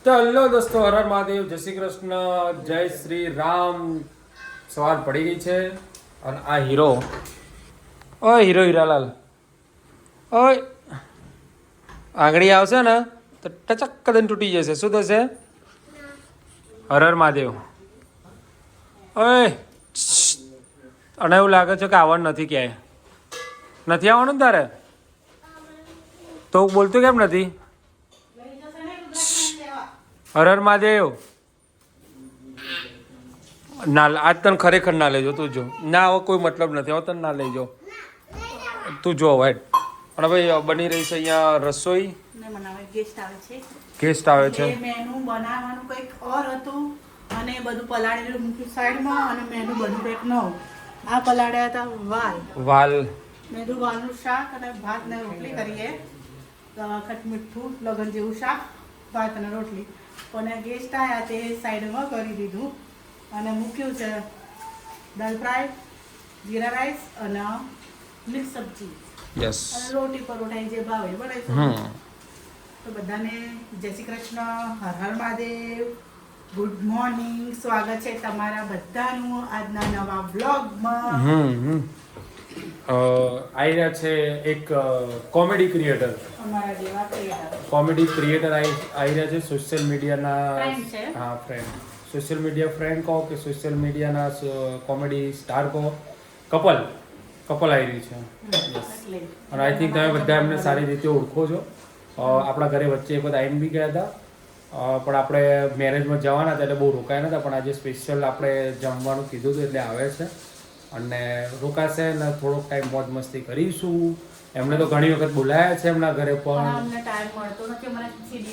તો હલો દોસ્તો, હર હર મહાદેવ, જય શ્રી કૃષ્ણ, જય શ્રી રામ. સવાર પડી ગઈ છે અને આ હીરો, ઓય હીરો હીરાલાલ, ઓય આંગળી આવશે ને તો ટચક કદન તૂટી જશે. શું થશે? હર હર મહાદેવ. ઓય અને એવું લાગે છે કે આવવાનું નથી, ક્યાંય નથી આવવાનું ને તારે, તો બોલતું કેમ નથી? હર હર મહાદેવ. ના આજ તને ખરેખર ના લેજો, તું જો. ના હવે કોઈ મતલબ નથી, હવે તને ના લઈ જાઓ, તું જો વાઈટ. અને ભાઈ બની રહી છે અહીંયા રસોઈ. ગેસ્ટ આવે છે. મેનુ બનાવવાનું કંઈક ઓર હતું અને બધું પલાળેલું મૂક્યું સાઈડમાં અને મેનુ બધું કંઈક નવું. આ પલાળ્યા હતા વાલ મેંદુ વાલનું શાક અને ભાત ને રોટલી કરીએ. ખટ મીઠું લગન જેવું શાક, ભાત અને રોટલી. પણ ગેસ્ટ આવ્યા તે સાઈડમાં કરી દીધું અને મૂક્યું છે દાલ ફ્રાય, જીરા રાઈસ અને મિક્સ સબ્જી. યસ. અને રોટી પરોઠા જે ભાવે બનાવીશું. તો બધાને જય શ્રી કૃષ્ણ, હર હર મહાદેવ, ગુડ મોર્નિંગ. સ્વાગત છે તમારા બધાનું આજના નવા બ્લોગમાં. આવી રહ્યા છે એક કોમેડી ક્રિએટર, અમારા જેવા ક્રિએટર કોમેડી ક્રિએટર આવી રહ્યા છે. સોશિયલ મીડિયાના, ફ્રેન્ડ છે. હા ફ્રેન્ડ, સોશિયલ મીડિયા ફ્રેન્ડ કહો કે સોશિયલ મીડિયાના કોમેડી સ્ટાર કહો, કપલ આવી રહ્યું છે. એટલે અને આઈ થિંક તમે બધા એમને સારી રીતે ઓળખો છો. આપણા ઘરે વચ્ચે એક બધા આવીને બી ગયા હતા, પણ આપણે મેરેજમાં જવાના હતા એટલે બહુ રોકાયા નતા. પણ આજે સ્પેશિયલ આપણે જમવાનું કીધું હતું એટલે આવે છે અને રોકાશે ને થોડોક ટાઈમ મોજ મસ્તી કરીશું. એમને તો ઘણી વખત બોલાયા છે એમના ઘરે, પણ અમને ટાઈમ મળતો નથી.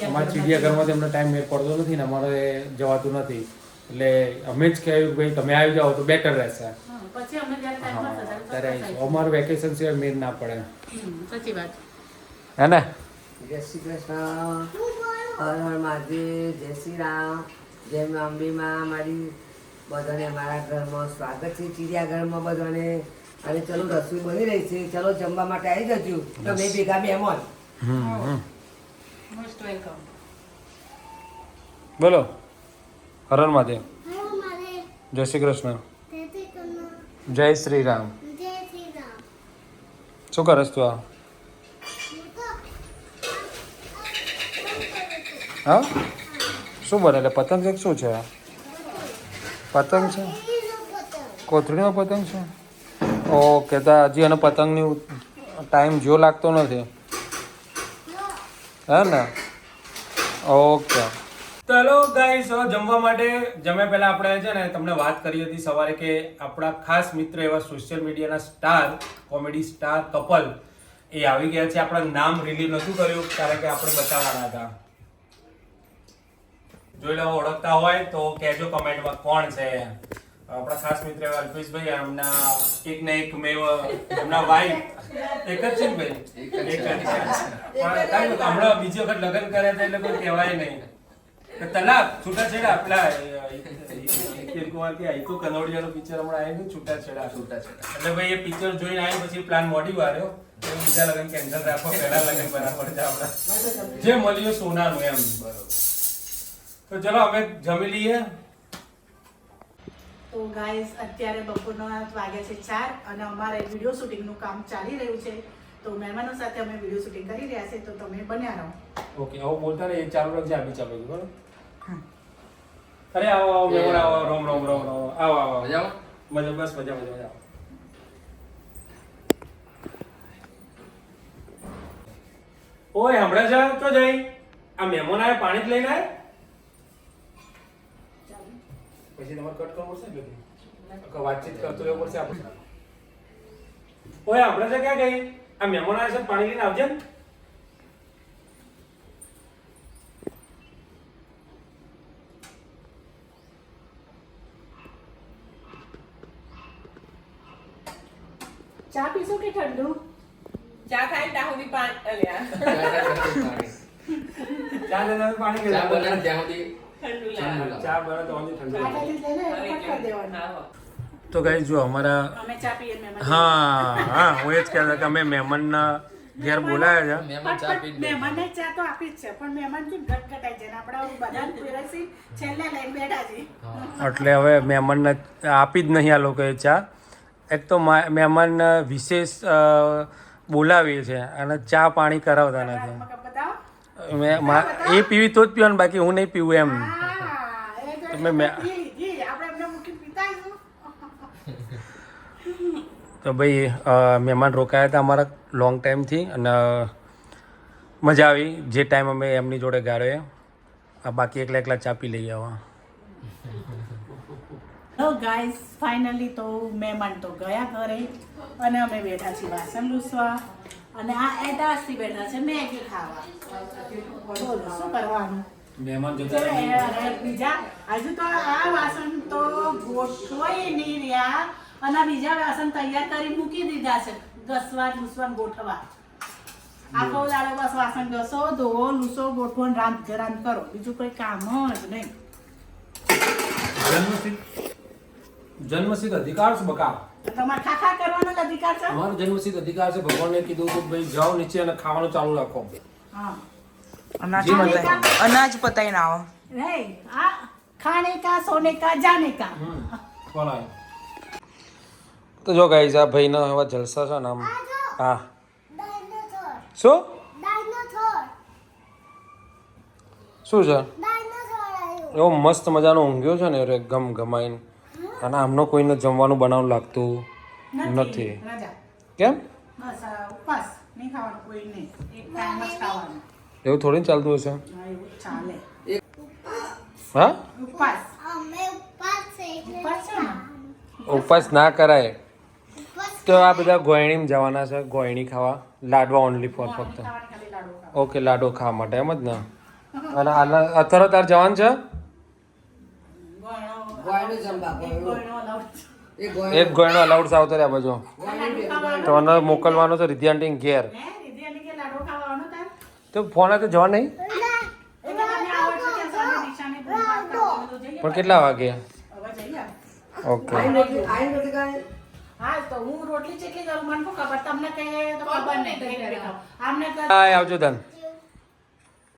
અમારા ચીડિયાઘરમાં તો એમને ટાઈમ મેળ પડતો નથી ને અમારે જવાતું નથી. એટલે અમે જ કહ્યું ભાઈ તમે આવી જાઓ તો બેટર રહેશે. પછી અમે જ્યારે ટાઈમ મળશે ત્યારે અમારું વેકેશન સિવાય મેળ ના પડે. સાચી વાત હે ને? જય શ્રી કૃષ્ણ, હર હર મહાદેવ, જય શ્રી રામ, જય મા અંબેમાં. મારી બધાને અમારા ઘરમાં સ્વાગત છે, ચિડિયાઘરમાં બધાને. અને ચલો રસોઈ બની રહી છે, ચલો જમવા માટે આવી જજો તમે ભેગા મહેમાન. Most welcome. બોલો હર હર મહાદેવ, જય શ્રી કૃષ્ણ, જય શ્રી રામ. શું કરસ તું? હા, શું બને? એટલે પતંગ છે કે શું છે? પતંગ છે, કોથળીનો પતંગ છે. ઓકે, તો હજી એને પતંગની ટાઈમ જો લાગતો નથી, હે ને? ઓકે. તો હેલો ગાઈસ, જમવા માટે જમ્યા પહેલા આપણે છે ને તમને વાત કરી હતી સવારે કે આપણા ખાસ મિત્ર એવા સોશિયલ મીડિયાના સ્ટાર, કોમેડી સ્ટાર કપલ એ આવી ગયા છે. આપણા નામ રિલીઝ નહોતું કર્યું કારણ કે આપણે બતાવવાના હતા. જોઈ લો, ઓળખતા હોય તો કહેજો કમેન્ટમાં કોણ છે. આપણા ખાસ મિત્ર એવા અલ્પેશભાઈ, એમના એક ને એક મેં એમના વાઈફ એક જ છે ને ભાઈ? એક જ છે. પણ હમણાં બીજી વખત લગ્ન કર્યા હતા એટલે કોઈ કહેવાય નહીં. તલાક છૂટાછેડા પેલા કનોડિયાનું પિક્ચર હમણાં આવ્યું, છૂટાછેડા. એટલે ભાઈ એ પિક્ચર જોઈને આવી પછી પ્લાન મોડી વાર્યો બીજા લગ્ન કેન્સલ રાખો, પહેલા લગ્ન બરાબર છે આપણા. જે મળ્યું સોનાનું એમ. તો ચલો અમે જમી લઈએ. તો ગાઈસ, અત્યારે બપોરના વાગ્યા છે 4 અને અમારે વિડીયો શૂટિંગનું કામ ચાલી રહ્યું છે. તો મહેમાનો સાથે અમે વિડીયો શૂટિંગ કરી રહ્યા છે, તો તમે બન્યા રહો. ઓકે, હવે બોલતા રહે, ચાલુ રાખજે, આપી ચાલુ બરોબર. અરે આવો આવો મહેમાન, આવો, રોમ રોમ રોમ રોમ, આવો આવો, મજા મજા, બસ મજા મજા મજા. ઓય હમણાં જા તો જઈ આ મહેમાન આવે, પાણી જ લઈને આવે. પછી તમારે કટ કરવું પડશે એટલે વાતચીત કરતો રહેવું પડશે આપણે. ઓય હમણાં જા ક્યાં ગઈ? આ મહેમાન આવે છે, પાણી લઈને આવજે ને. ચા પીશો કે ઠંડુ? ચા ખાઈ ત્યાં સુધી પાણી અલ્યા ચા લઈને પાણી ગઈ. ઠંડુ લાગે. ચા બને તો ઠંડુ. આટાથી લઈને કટ કરી દેવાનું. તો ગાઈસ જો અમારા અમે ચા પીએ મહેમાન. હા હું એ જ કહેતો કે અમે મહેમાનના ઘેર બોલાયા છે મહેમાનને ચા તો આપી જ છે પણ મહેમાન કેમ ગટગટાઈ છે ને આપણે બધાને પીરસી છેલ્લે લઈને બેઠા છે. એટલે હવે મહેમાનને આપી જ નહીં આ લોકોએ ચા. એક તો મહેમાન વિશેષ બોલાવીએ છે અને ચા પાણી કરાવતા નથી. બતાવો. એ પીવી તો જ પીવાનું, બાકી હું નહીં પીવું એમ. હા, એ તો તમે ઘી, આપણે એમને મૂકીને પીતા આવીશું. તો ભાઈ મહેમાન રોકાયા હતા અમારા લોંગ ટાઈમથી અને મજા આવી જે ટાઈમ અમે એમની જોડે ગાળ્યો. બાકી એકલા એકલા ચા પી લઈ આવા. હેલો ગાઈસ, ફાઇનલી તો મહેમાન તો ગયા ઘરે અને અમે બેઠા છીએ વાસણ લૂસવા અને આ એડાસથી બેઠા છે મેગી ખાવા. બોલો શું કરવાનું? મહેમાન બીજા હજુ તો આ વાસણ તો ગોઠવાય નહીં રહ્યા અને આ બીજા વાસણ તૈયાર કરી મૂકી દીધા છે ઘસવા લૂસવા ગોઠવા. આખો દાડો બસ વાસણ ઘસો, ધોવો, લૂસો, ગોઠવો ને રાંધ કરો, બીજું કોઈ કામ જ નહીં. જન્મસિદ્ધ અધિકાર છે બકા. તમારે ખાખા કરવાનો જ અધિકાર છે. અમારો જન્મસિદ્ધ અધિકાર છે. ભગવાને કીધું કે ભાઈ જાઓ નીચે અને ખાવાનું ચાલુ રાખો. હા, અનાજ પતાઈને આવો. નહીં આ ખાને કા સોને કા જાને કા. કોણ આવ્યું? તો જો ગાઈઝ આ ભાઈનો એવા જલસા છે ને આમ. હા શું શું છે? એવો મસ્ત મજાનો ઊંઘ્યો છે ને ગમ ગમાઈને. અને આમનો કોઈને જમવાનું બનાવવાનું લાગતું નથી. રાજા કેમ બસ ઉપવાસ નહીં ખાવાનું કોઈ નહીં, એક ટાઈમ જ ખાવાનું. એવું થોડી ચાલતું હશે? હા, એવું ચાલે. હા, ઉપવાસ ઉપવાસ છે ને. ઉપવાસ ના કરાય. તો આ બધા ગોયણીમાં જવાના છે, ગોયણી ખાવા. લાડવા ઓનલી ફોર ફક્ત. ખાવાની ખાલી લાડુ ખાવા. ઓકે, લાડો ખાવા માટે એમ જ ને. અને આના અથરો તાર જવાનું છે. ગોળનું જમવા, એક ગોળનું. ગોળનો allowed. એક ગોયણો અલાઉડ આવતો રહ્યા બાજુ. લાડુ ખાવાનું. તો મને મોકલવાનો છે રિદ્ધિ આંટી ઘેર. હે, રીતિ આંટી કે લાડુ ખાવાનો તાર? તો ફોન તો જવા નહીં. એ તો તમને આવડશે કે સામે નિશાને બોલ મારતા હોય તો જઈએ. પણ કેટલા વાગે? હવે જઈએ. ઓકે. આઈને રોટલી ખાય. હા, તો હું રોટલી ચેટલી કરું મને શું ખબર, તમને કહે તો ખબર નહીં. આમને હાય, આવજો ધન.